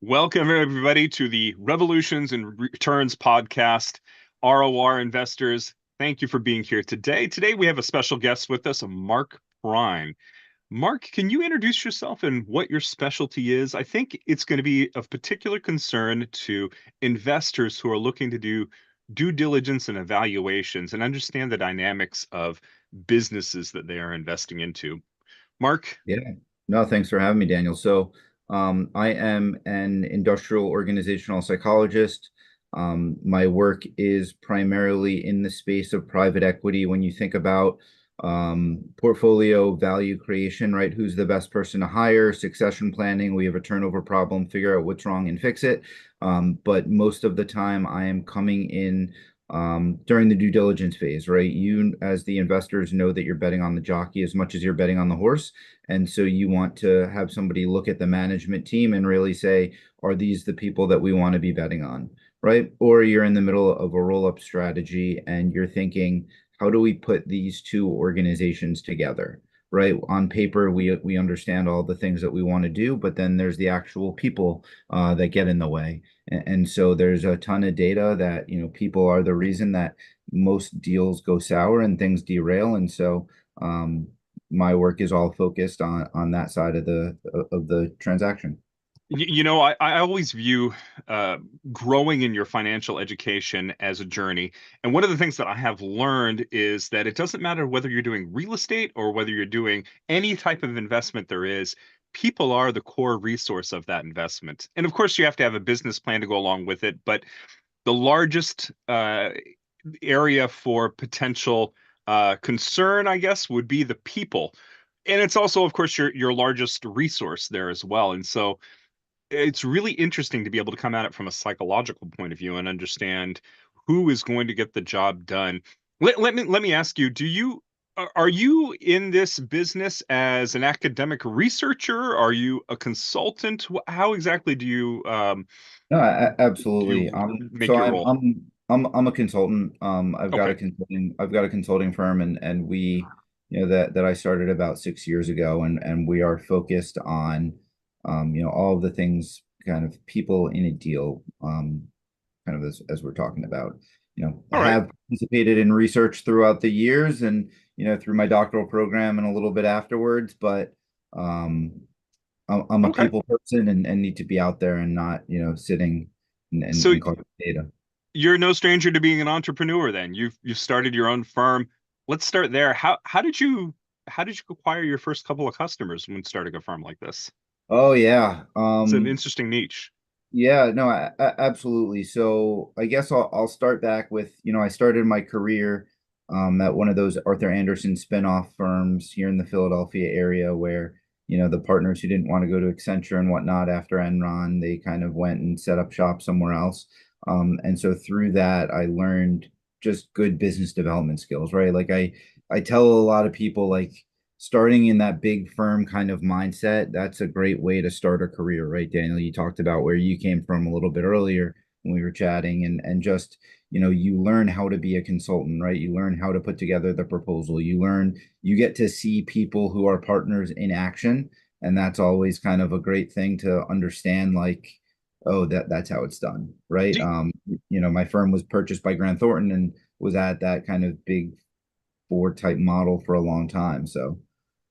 Welcome, everybody, to the Revolutions and Returns podcast. ROR investors, thank you for being here today. Today, we have a special guest with us, Marc Prine. Marc, can you introduce yourself and what your specialty is? I think it's going to be of particular concern to investors who are looking to do due diligence and evaluations and understand the dynamics of businesses that they are investing into. Marc? Yeah. No, thanks for having me, Daniel. I am an industrial organizational psychologist. My work is primarily in the space of private equity. When you think about portfolio value creation, right? Who's the best person to hire? Succession planning. We have a turnover problem, figure out what's wrong and fix it. But most of the time, I am coming in during the due diligence phase, right? You, as the investors, know that you're betting on the jockey as much as you're betting on the horse. And so you want to have somebody look at the management team and really say, are these the people that we want to be betting on, right? Or you're in the middle of a roll-up strategy and you're thinking, how do we put these two organizations together? Right. On paper, we understand all the things that we want to do, but then there's the actual people that get in the way. And so there's a ton of data that, people are the reason that most deals go sour and things derail. And so my work is all focused on that side of the transaction. I always view uh, growing in your financial education as a journey. And one of the things that I have learned is that it doesn't matter whether you're doing real estate or whether you're doing any type of investment there is, people are the core resource of that investment. And of course, you have to have a business plan to go along with it. But the largest area for potential concern, I guess, would be the people. And it's also, of course, your largest resource there as well. And so it's really interesting to be able to come at it from a psychological point of view and understand who is going to get the job done. Let me ask you, are you in this business as an academic researcher? Are you a consultant? How exactly No, do absolutely. you make So your role? I'm a consultant. Okay. I've got a consulting firm, and that I started about 6 years ago, and we are focused on all of the things kind of people in a deal, kind of as we're talking about. I All right. have participated in research throughout the years, and through my doctoral program and a little bit afterwards, but um I'm a Okay. people person and need to be out there and not, sitting So and collecting data. you're no stranger to being an entrepreneur then. You've started your own firm. Let's start there. How did you acquire your first couple of customers when starting a firm like this? Oh yeah. It's an interesting niche. Yeah, no, absolutely. So I guess I'll start back with, I started my career at one of those Arthur Anderson spinoff firms here in the Philadelphia area where, the partners who didn't want to go to Accenture and whatnot after Enron, they kind of went and set up shop somewhere else. And so through that, I learned just good business development skills, right? Like I tell a lot of people like starting in that big firm kind of mindset, that's a great way to start a career, right, Daniel? You talked about where you came from a little bit earlier when we were chatting, and just, you learn how to be a consultant, right? You learn how to put together the proposal. You get to see people who are partners in action, and that's always kind of a great thing to understand, like, oh, that's how it's done, right? Do, My firm was purchased by Grant Thornton and was at that kind of big four type model for a long time. So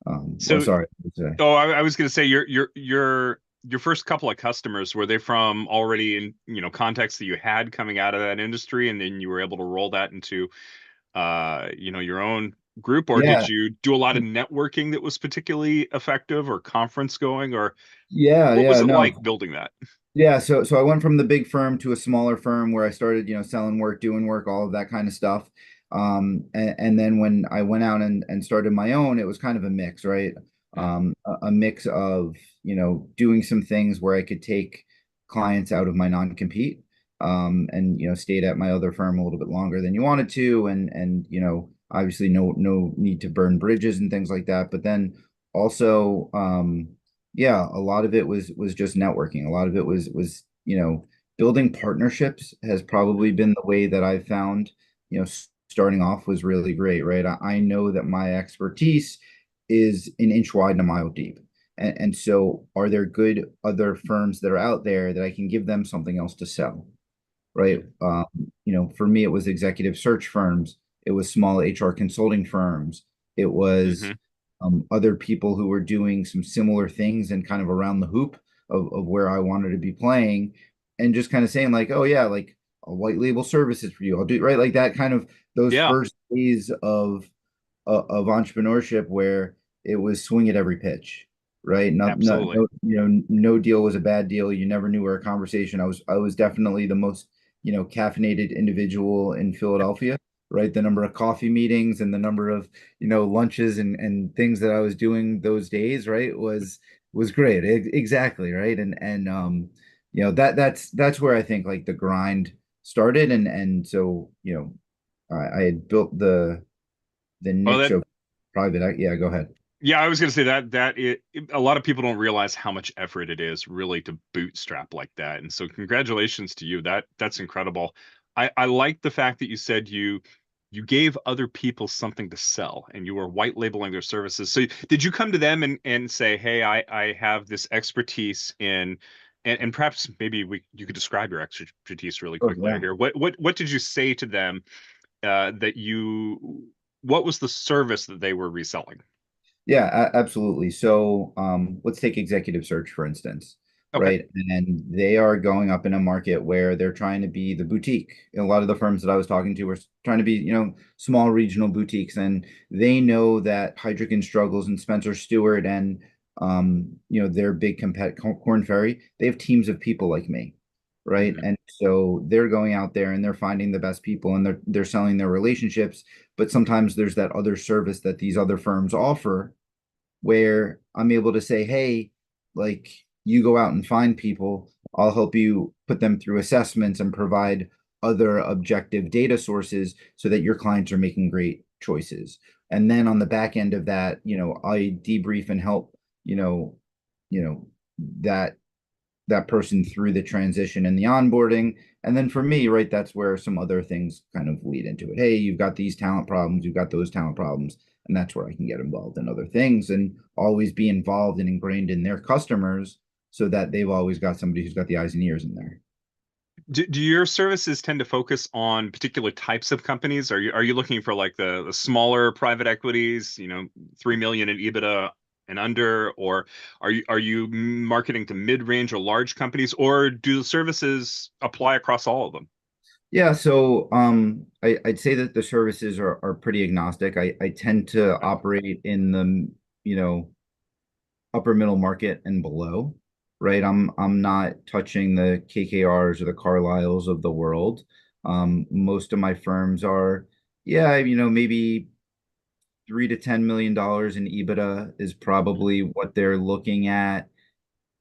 or so sorry, I should say. oh, I was going to say your first couple of customers, were they from already in, contacts that you had coming out of that industry, and then you were able to roll that into your own group, or did Yeah, you do a lot of networking that was particularly effective, or conference going, or what was yeah, it no, like building that? yeah. So I went from the big firm to a smaller firm where I started, selling work, doing work, all of that kind of stuff. And then when I went out and started my own, it was kind of a mix, right? Mm. A mix of, doing some things where I could take clients out of my non-compete, and stayed at my other firm a little bit longer than you wanted to, and obviously no need to burn bridges and things like that. But then also, yeah, a lot of it was just networking. A lot of it was building partnerships has probably been the way that I've found, starting off was really great, right? I know that my expertise is an inch wide and a mile deep. And so are there good other firms that are out there that I can give them something else to sell? Right. Mhm. For me, it was executive search firms, it was small HR consulting firms, it was Mhm. other people who were doing some similar things and kind of around the hoop of where I wanted to be playing, and just kind of saying like, oh yeah, like a white label services for you. I'll do right like that kind of those Yeah, first days of entrepreneurship where it was swing at every pitch, right? absolutely. No deal was a bad deal. You never knew where a conversation. I was definitely the most, caffeinated individual in Philadelphia, right? The number of coffee meetings and the number of, lunches and things that I was doing those days, right, was great. Exactly, right? That's where I think like the grind started, and so, I had built the Well, niche that of private. Yeah, go ahead. yeah, I was going to say a lot of people don't realize how much effort it is really to bootstrap like that. And so congratulations to you. That's incredible. I like the fact that you said you gave other people something to sell and you were white labeling their services. So did you come to them and say, "Hey, I have this expertise in," and perhaps maybe we you could describe your expertise really Oh, quickly yeah. here. What did you say to them that you what was the service that they were reselling? Yeah, absolutely. So, let's take executive search, for instance, Okay. right? And they are going up in a market where they're trying to be the boutique. A lot of the firms that I was talking to were trying to be, small regional boutiques, and they know that Heidrick & Struggles and Spencer Stewart and, their big Corn Ferry, they have teams of people like me, right? Hmm. And so they're going out there and they're finding the best people and they're selling their relationships. But sometimes there's that other service that these other firms offer where I'm able to say, hey, like you go out and find people, I'll help you put them through assessments and provide other objective data sources so that your clients are making great choices. And then on the back end of that, I debrief and help, you know, you know, that that person through the transition and the onboarding. And then for me, right, that's where some other things kind of lead into it. Hey, you've got these talent problems, you've got those talent problems. And that's where I can get involved in other things and always be involved and ingrained in their customers so that they've always got somebody who's got the eyes and ears in there. Do your services tend to focus on particular types of companies? Are you looking for like the smaller private equities, 3 million in EBITDA and under, or are you marketing to mid-range or large companies, or do the services apply across all of them? Yeah, so I'd say that the services are pretty agnostic. I tend to Okay. operate in the, you know, upper middle market and below, right? I'm not touching the KKRs or the Carlyles of the world. Most of my firms are, yeah, maybe $3 to $10 million in EBITDA is probably what they're looking at,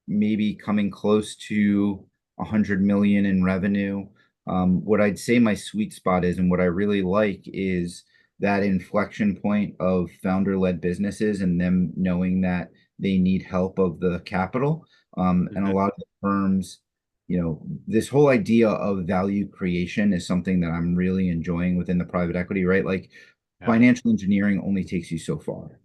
maybe coming close to 100 million in revenue. What I'd say my sweet spot is, and what I really like is that inflection point of founder-led businesses and them knowing that they need help of the capital. And a Hmm. lot of the firms, this whole idea of value creation is something that I'm really enjoying within the private equity, right? Like Yeah. financial engineering only takes you so far,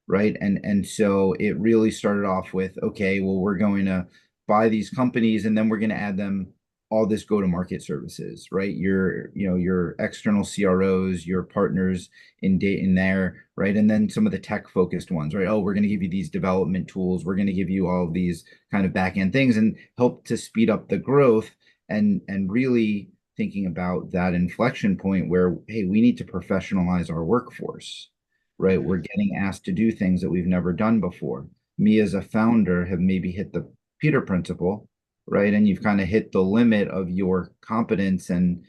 right? And so it really started off with, okay, well, we're going to buy these companies and then we're going to add them all this go-to-market services, right? Your external CROs, your partners in there, right? And then some of the tech-focused ones, right? Oh, we're going to give you these development tools, we're going to give you all of these kind of back-end things and help to speed up the growth and really thinking about that inflection point where, hey, we need to professionalize our workforce, right? Hmm. We're getting asked to do things that we've never done before. Me as a founder have maybe hit the Peter principle, right? And you've kind of hit the limit of your competence and,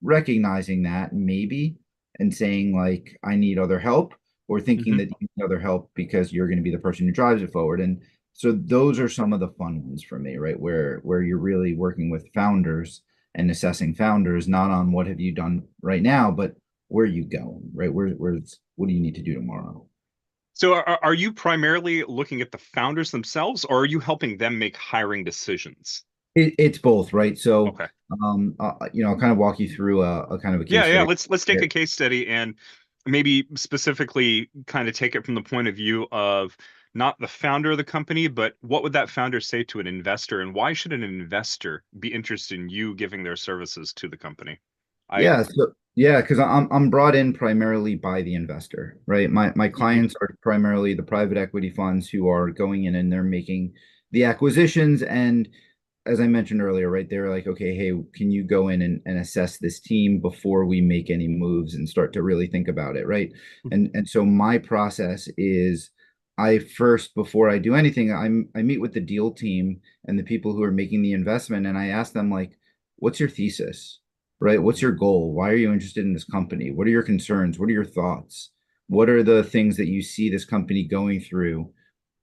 recognizing that maybe and saying like, I need other help, or thinking Hmm. that you need other help because you're going to be the person who drives it forward. And so those are some of the fun ones for me, right? Where you're really working with founders and assessing founders, not on what have you done right now, but where are you going, right? What do you need to do tomorrow? So are you primarily looking at the founders themselves, or are you helping them make hiring decisions? It's both, right? So, Okay. I'll kind of walk you through a kind of a Yeah, case yeah. study Let's take a here. case study and maybe specifically kind of take it from the point of view of not the founder of the company, but what would that founder say to an investor, and why should an investor be interested in you giving their services to the company? I Yeah, because I'm brought in primarily by the investor, right? My Mhm. clients are primarily the private equity funds who are going in and they're making the acquisitions. And as I mentioned earlier, right, they're like, okay, hey, can you go in and assess this team before we make any moves and start to really think about it, right? And so my process is I first, before I do anything, I meet with the deal team and the people who are making the investment, and I ask them like, what's your thesis? Right? What's your goal? Why are you interested in this company? What are your concerns? What are your thoughts? What are the things that you see this company going through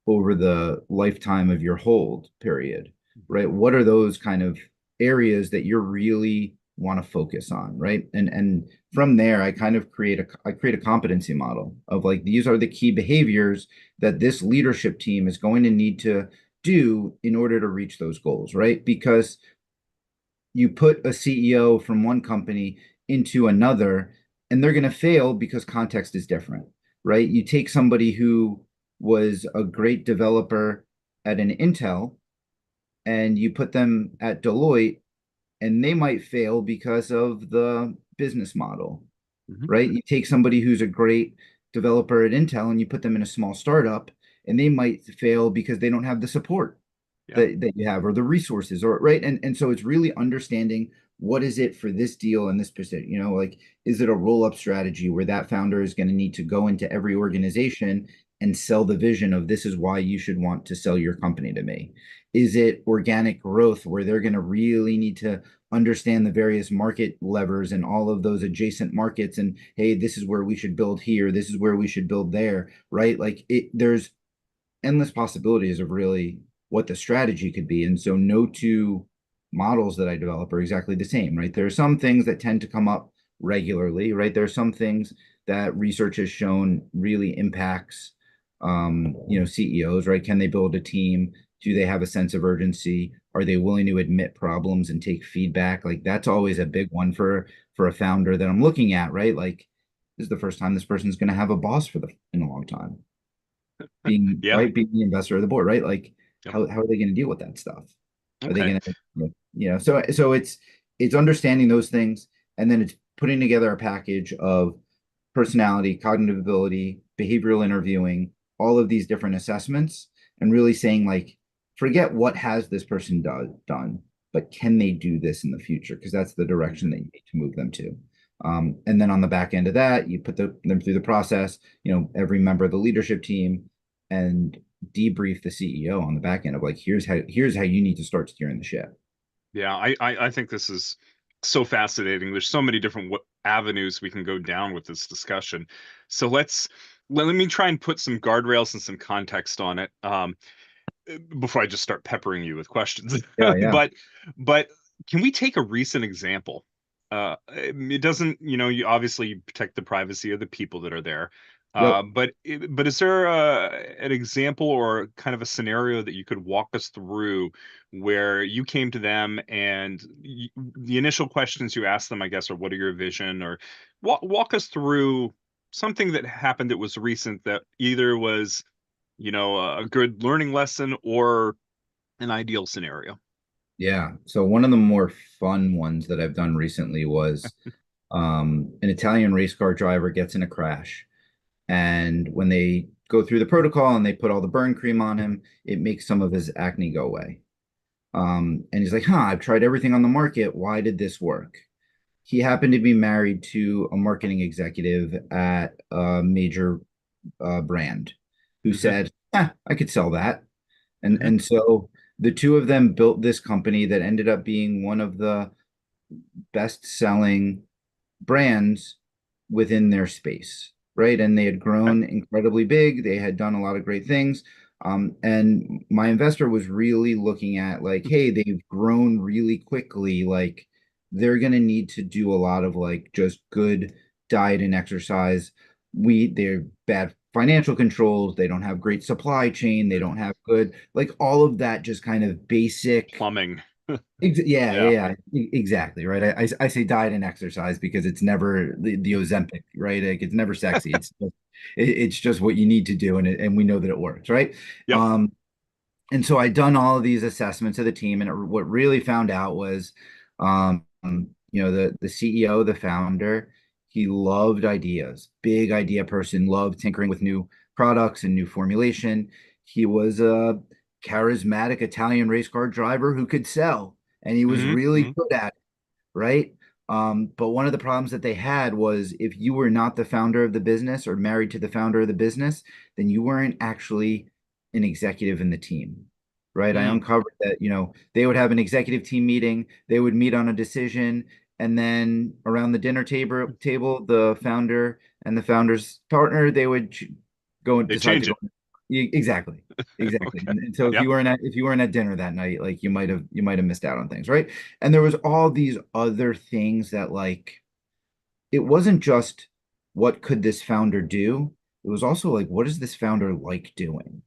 over the lifetime of your hold period? Right? What are those kind of areas that you really want to focus on, right? And from there, I create a competency model of like these are the key behaviors that this leadership team is going to need to do in order to reach those goals, right? Because you put a CEO from one company into another, and they're going to fail because context is different, right? You take somebody who was a great developer at an Intel and you put them at Deloitte, and they might fail because of the business model, Mhm. right? You take somebody who's a great developer at Intel and you put them in a small startup, and they might fail because they don't have the support Yeah. that you have or the resources or right and so it's really understanding what is it for this deal and this position, like is it a roll-up strategy where that founder is going to need to go into every organization and sell the vision of this is why you should want to sell your company to me? Is it organic growth where they're going to really need to understand the various market levers and all of those adjacent markets, and hey, this is where we should build here, this is where we should build there, right? Like there's endless possibilities of really what the strategy could be. And so no two models that I develop are exactly the same, right? There are some things that tend to come up regularly, right? There are some things that research has shown really impacts CEOs, right? Can they build a team? Do they have a sense of urgency? Are they willing to admit problems and take feedback? Like that's always a big one for a founder that I'm looking at, right? Like this is the first time this person's going to have a boss for the in a long time, Yeah. being the investor of the board, right? Like Yep. how are they going to deal with that stuff? Are they Okay. going to, so it's understanding those things, and then it's putting together a package of personality, cognitive ability, behavioral interviewing, all of these different assessments, and really saying like, forget what has this person done, but can they do this in the future? Because that's the direction that you need to move them to. And then on the back end of that, you put them through the process, every member of the leadership team, and debrief the CEO on the back end of like, here's how you need to start steering the ship. Yeah, I think this is so fascinating. There's so many different avenues we can go down with this discussion. So let me try and put some guardrails and some context on it. Before I just start peppering you with questions. Yeah, yeah. But can we take a recent example? It doesn't, you obviously protect the privacy of the people that are there. Yep. But is there an example or kind of a scenario that you could walk us through where you came to them and the initial questions you asked them, I guess, are what are your vision, or walk us through something that happened that was recent that either was a good learning lesson or an ideal scenario. Yeah. So one of the more fun ones that I've done recently was an Italian race car driver gets in a crash. And when they go through the protocol and they put all the burn cream on him, it makes some of his acne go away. And he's like, huh, I've tried everything on the market. Why did this work? He happened to be married to a marketing executive at a major brand who Hmm. said, I could sell that. And Hmm. and so the two of them built this company that ended up being one of the best selling brands within their space, right? And they had Okay. grown incredibly big. They had done a lot of great things. And my investor was really looking at like, hey, they've grown really quickly. Like they're going to need to do a lot of like just good diet and exercise. They're bad financial controls. They don't have great supply chain. They don't have good, like all of that, just kind of basic Plumbing. Yeah, Yeah. yeah, exactly, right. I say diet and exercise because it's never the Ozempic, right? Like it's never sexy. It's just what you need to do, and we know that it works, right? Yep. Um, and so I'd done all of these assessments of the team, and what really found out was, the CEO, the founder, he loved ideas, big idea person, loved tinkering with new products and new formulation. He was a charismatic Italian race car driver who could sell, and he was Hmm. really Hmm. good at it, right? But one of the problems that they had was if you were not the founder of the business or married to the founder of the business, then you weren't actually an executive in the team, right? I Mm. uncovered that, they would have an executive team meeting, they would meet on a decision, and then around the dinner table, the founder and the founder's partner, they would go and They decide to change go. it. Exactly. Exactly. Okay. And so Yep. if you weren't at dinner that night, like you might have missed out on things, right? And there was all these other things that like it wasn't just what could this founder do? It was also like what is this founder like doing?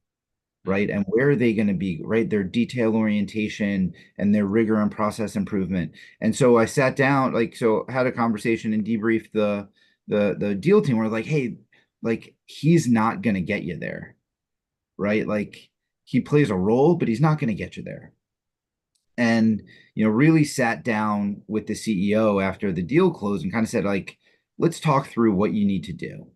Mm. Right? And where are they going to be, right? Their detail orientation and their rigor and process improvement. And so I sat down, so had a conversation and debriefed the deal team. We're like, hey, like he's not going to get you there, right? Like he plays a role, but he's not going to get you there. And really sat down with the CEO after the deal closed and kind of said, like, let's talk through what you need to do.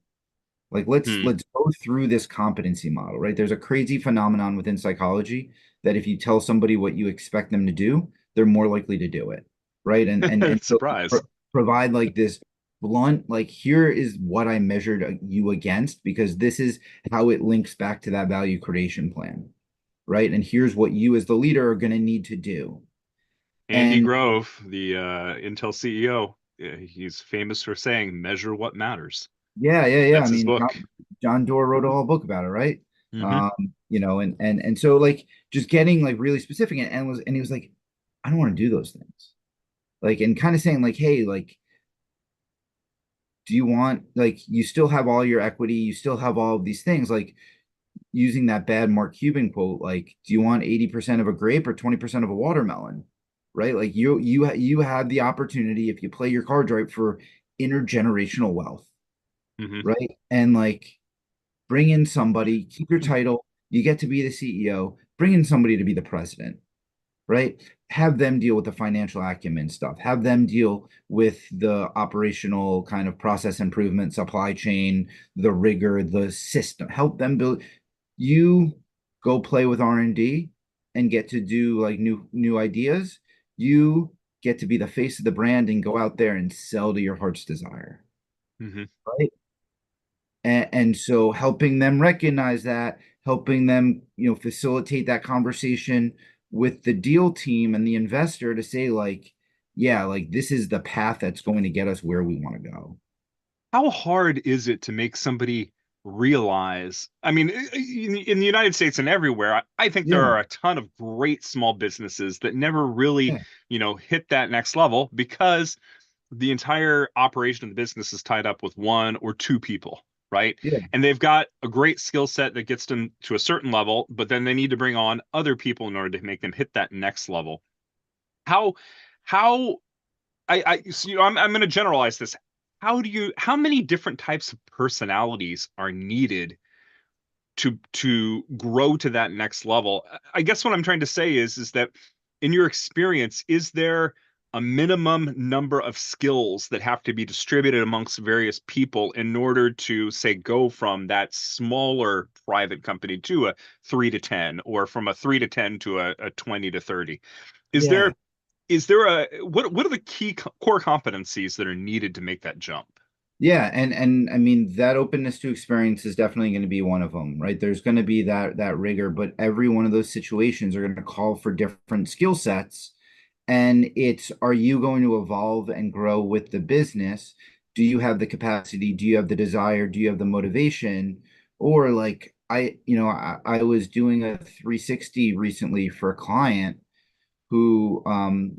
Like Hmm. let's go through this competency model, right? There's a crazy phenomenon within psychology that if you tell somebody what you expect them to do, they're more likely to do it, right? And so Surprise. provide like this blunt, like here is what I measured you against because this is how it links back to that value creation plan, right? And here's what you as the leader are going to need to do. Andy And Grove, the Intel CEO, he's famous for saying, "Measure what matters." yeah, yeah, yeah. I That's his mean, book. John Doerr wrote a whole book about it, right? Hmm. And so like just getting like really specific and he was like, I don't want to do those things. Like and kind of saying like, hey, like, do you want like you still have all your equity, you still have all of these things, like using that bad Mark Cuban quote, like, do you want 80% of a grape or 20% of a watermelon? Right? Like you have the opportunity if you play your cards right for intergenerational wealth, Hmm. right? And like bring in somebody, keep your title, you get to be the CEO, bring in somebody to be the president, right? Have them deal with the financial acumen stuff, have them deal with the operational kind of process improvement, supply chain, the rigor, the system, help them build. You go play with R&D and get to do like new ideas. You get to be the face of the brand and go out there and sell to your heart's desire, Hmm. right? And so helping them recognize that, helping them, facilitate that conversation with the deal team and the investor to say like, yeah, like this is the path that's going to get us where we want to go. How hard is it to make somebody realize? I mean, in the United States and everywhere, I think there Yeah, are a ton of great small businesses that never really, yeah, hit that next level because the entire operation of the business is tied up with one or two people, right? yeah, And they've got a great skill set that gets them to a certain level, but then they need to bring on other people in order to make them hit that next level. How how so, I'm going to generalize this. How many different types of personalities are needed to grow to that next level? I guess what I'm trying to say is that in your experience, is there a minimum number of skills that have to be distributed amongst various people in order to say go from that smaller private company to a 3 to 10 or from a 3 to 10 to a 20 to 30? Is yeah. there is there a what are the key core competencies that are needed to make that jump? Yeah, and I mean that openness to experience is definitely going to be one of them, right? There's going to be that rigor, but every one of those situations are going to call for different skill sets. And it's, are you going to evolve and grow with the business? Do you have the capacity? Do you have the desire? Do you have the motivation? Or like I was doing a 360 recently for a client who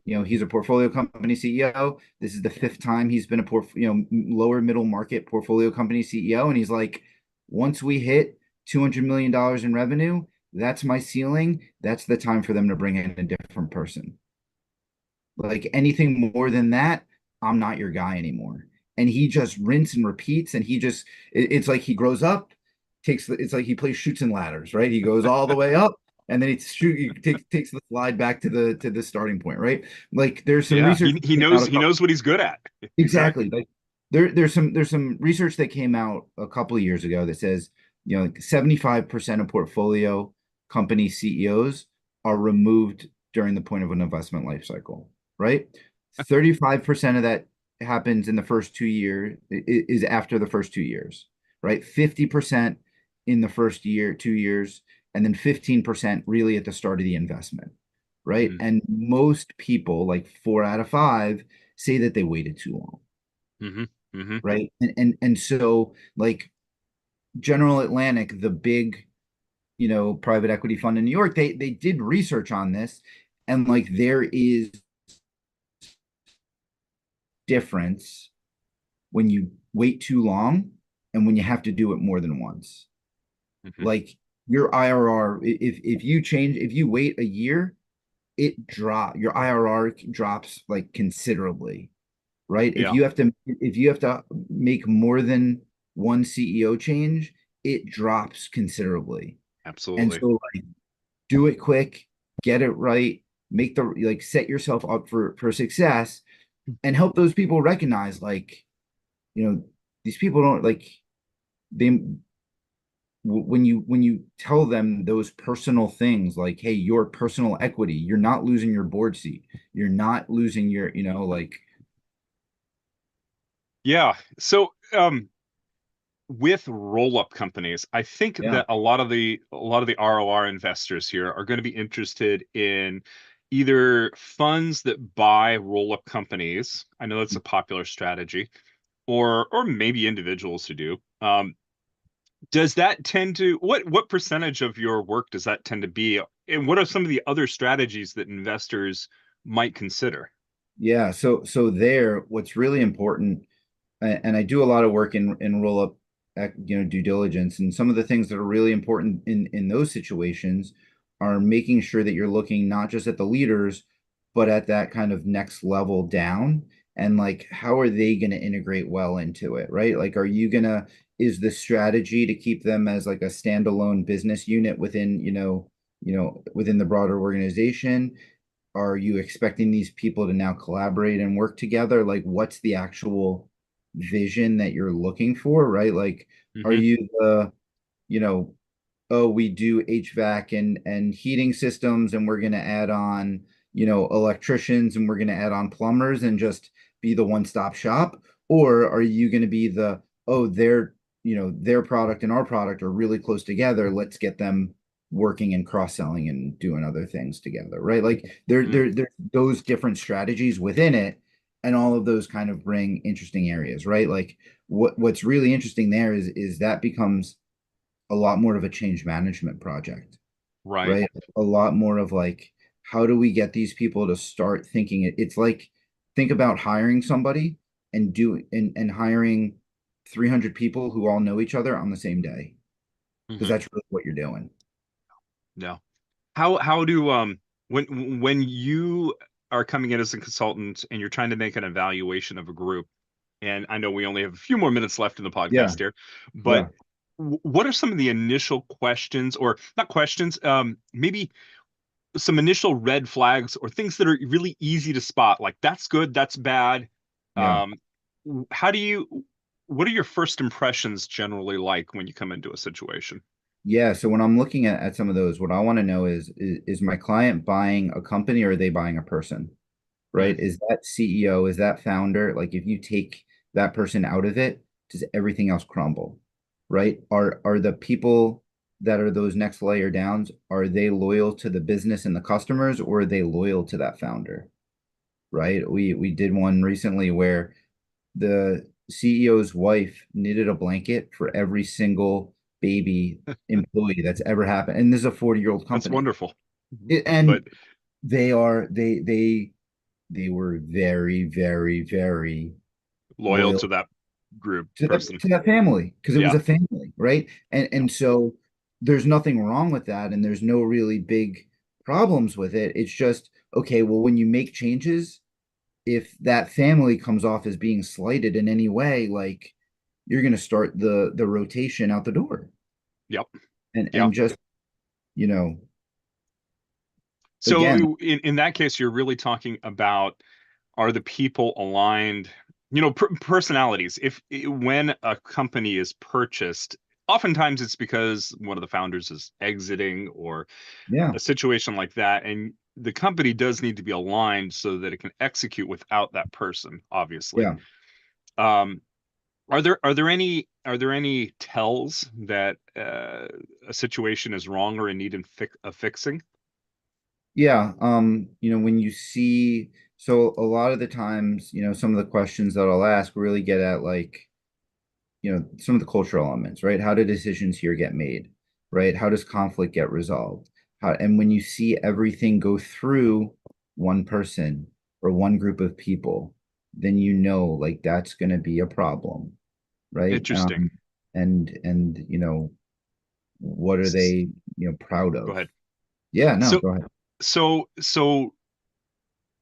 he's a portfolio company CEO. This is the fifth time he's been a lower middle market portfolio company CEO, and he's like, once we hit $200 million in revenue, that's my ceiling. That's the time for them to bring in a different person. Like anything more than that, I'm not your guy anymore. And he just rinse and repeats, and it's like he grows up, it's like he plays shoots and ladders, right? He goes all the way up, and then he takes the slide back to the starting point, right? Like there's some Yeah, research that he came out knows a couple. what he's good at. Exactly. Exactly. Like there's some research that came out a couple of years ago that says, like 75% of portfolio company CEOs are removed during the point of an investment life cycle, right? 35% of that happens in the first 2 years, is after the first 2 years, right? 50% in the first year, 2 years, and then 15% really at the start of the investment, right? Mm, And most people, like 4 out of 5, say that they waited too long, hmm hmm right? And so like General Atlantic, the big, private equity fund in New York, they did research on this, and like there is difference when you wait too long and when you have to do it more than once. hmm Like your IRR, if you wait a year, your IRR drops like considerably, right? Yeah, If you have to make more than one CEO change, it drops considerably. And absolutely. so like do it quick, get it right, set yourself up for success, and help those people recognize like, you know, these people don't like they when you tell them those personal things like, hey, your personal equity, you're not losing your board seat, you're not losing your, like, Yeah. So, with roll-up companies, I think yeah. that a lot of the ROR investors here are going to be interested in either funds that buy roll-up companies. I know that's a popular strategy, or maybe individuals who do. Does that tend to what percentage of your work does that tend to be? And what are some of the other strategies that investors might consider? Yeah, so there, what's really important, and I do a lot of work in roll up, due diligence, and some of the things that are really important in those situations are making sure that you're looking not just at the leaders, but at that kind of next level down, and like how are they going to integrate well into it, right? Like, is the strategy to keep them as like a standalone business unit within, within the broader organization? Are you expecting these people to now collaborate and work together? Like, what's the actual vision that you're looking for, right? Like, are Hmm. you you know, oh, we do HVAC and heating systems, and we're going to add on, electricians, and we're going to add on plumbers, and just be the one-stop shop? Or are you going to be oh, their product and our product are really close together. Let's get them working and cross-selling and doing other things together, right? Like there's those different strategies within it, and all of those kind of bring interesting areas, right? Like what's really interesting there is that becomes a lot more of a change management project, Right. right? A lot more of like, how do we get these people to start thinking it? It's like, think about hiring somebody and hiring 300 people who all know each other on the same day, because Hmm. that's really what you're doing. No. How do when you are coming in as a consultant and you're trying to make an evaluation of a group, and I know we only have a few more minutes left in the Yeah, podcast here, but yeah. what are some of the initial questions, or not questions, maybe some initial red flags or things that are really easy to spot, like that's good, that's bad. Yeah. Um, how do you, what are your first impressions generally like when you come into a situation? Yeah. So when I'm looking at some of those, what I want to know is my client buying a company, or are they buying a person? Mm, Right? Is that CEO, is that founder? Like if you take that person out of it, does everything else crumble? Right? Are the people that are those next layer downs, are they loyal to the business and the customers, or are they loyal to that founder? Right? We did one recently where the CEO's wife knitted a blanket for every single baby employee that's ever happened. And this is a 40-year-old that's company. wonderful. But And they are they were very, very, very loyal loyal to that group person. to that family, because it was Yeah. a family, right? Yeah. And so there's nothing wrong with that, and there's no really big problems with it. It's just, okay, well, when you make changes, if that family comes off as being slighted in any way, like you're going to start the rotation out the door. Yep. And Yep. just, you know, again, So in that case, you're really talking about, are the people aligned, personalities. If when a company is purchased, oftentimes it's because one of the founders is exiting or yeah, a situation like that, and the company does need to be aligned so that it can execute without that person, obviously. yeah. Um, are there any tells that a situation is wrong or in need of fixing? Yeah, when you see, so a lot of the times, some of the questions that I'll ask really get at like, some of the cultural elements, right? How do decisions here get made, right? How does conflict get resolved? And when you see everything go through one person or one group of people, then like that's going to be a problem, right? Interesting. And what are S- they, proud Go of? ahead. Yeah, no, So, go ahead. so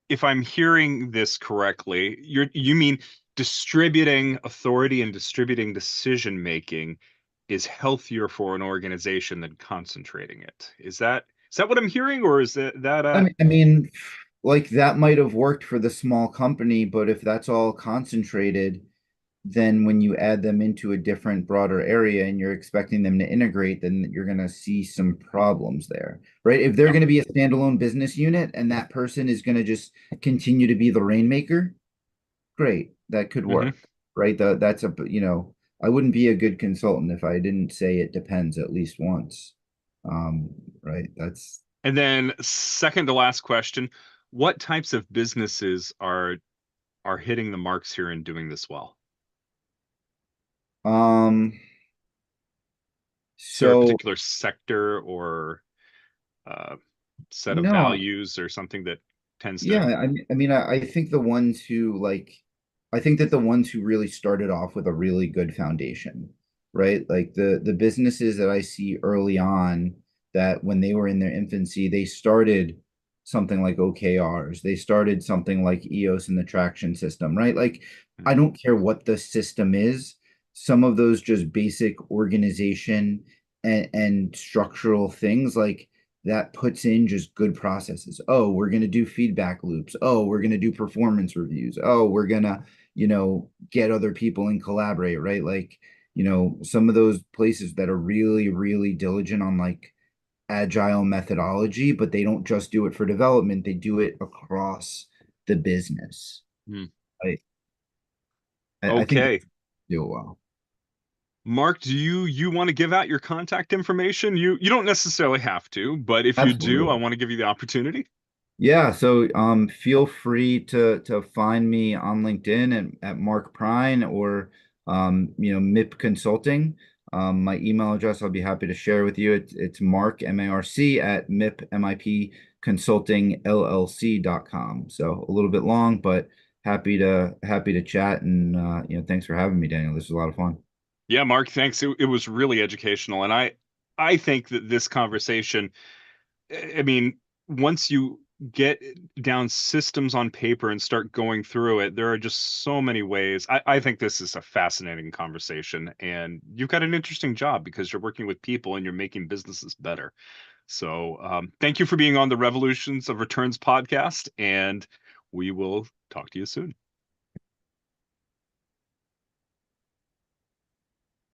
if I'm hearing this correctly, you mean distributing authority and distributing decision making is healthier for an organization than concentrating it. Is that what I'm hearing, or is that I mean, like that might have worked for the small company, but if that's all concentrated, then when you add them into a different, broader area and you're expecting them to integrate, then you're going to see some problems there, right? If they're yeah. going to be a standalone business unit and that person is going to just continue to be the rainmaker, great, that could Hmm. work, right? That's I wouldn't be a good consultant if I didn't say it depends at least once. Um, right? That's And then second to last question, what types of businesses are hitting the marks here and doing this well? um, Is there a so particular sector or uh, set of no, values or something that tends to? yeah, I think the ones who I think that the ones who really started off with a really good foundation, right? Like the businesses that I see early on that when they were in their infancy, they started something like OKRs, they started something like EOS and the traction system, right? Like I don't care what the system is, some of those just basic organization and structural things like that puts in just good processes. Oh, we're going to do feedback loops. Oh, we're going to do performance reviews. Oh, we're going to, get other people and collaborate, right? Like, some of those places that are really, really diligent on like agile methodology, but they don't just do it for development, they do it across the business. Hmm. I, I think they Okay. do it well. Mark, do you want to give out your contact information? You don't necessarily have to, but if you do, I Absolutely. want to give you the opportunity. Yeah, so feel free to find me on LinkedIn at Marc Prine or MIP Consulting. My email address I'll be happy to share with you. It's Marc MARC at MIP Consulting LLC.com. So a little bit long, but happy to chat and thanks for having me, Daniel. This was a lot of fun. Yeah, Mark, thanks. It was really educational, and I think that this conversation, I mean, once you get down systems on paper and start going through it, there are just so many ways. I think this is a fascinating conversation, and you've got an interesting job because you're working with people and you're making businesses better. So, thank you for being on the Revolutions of Returns podcast, and we will talk to you soon.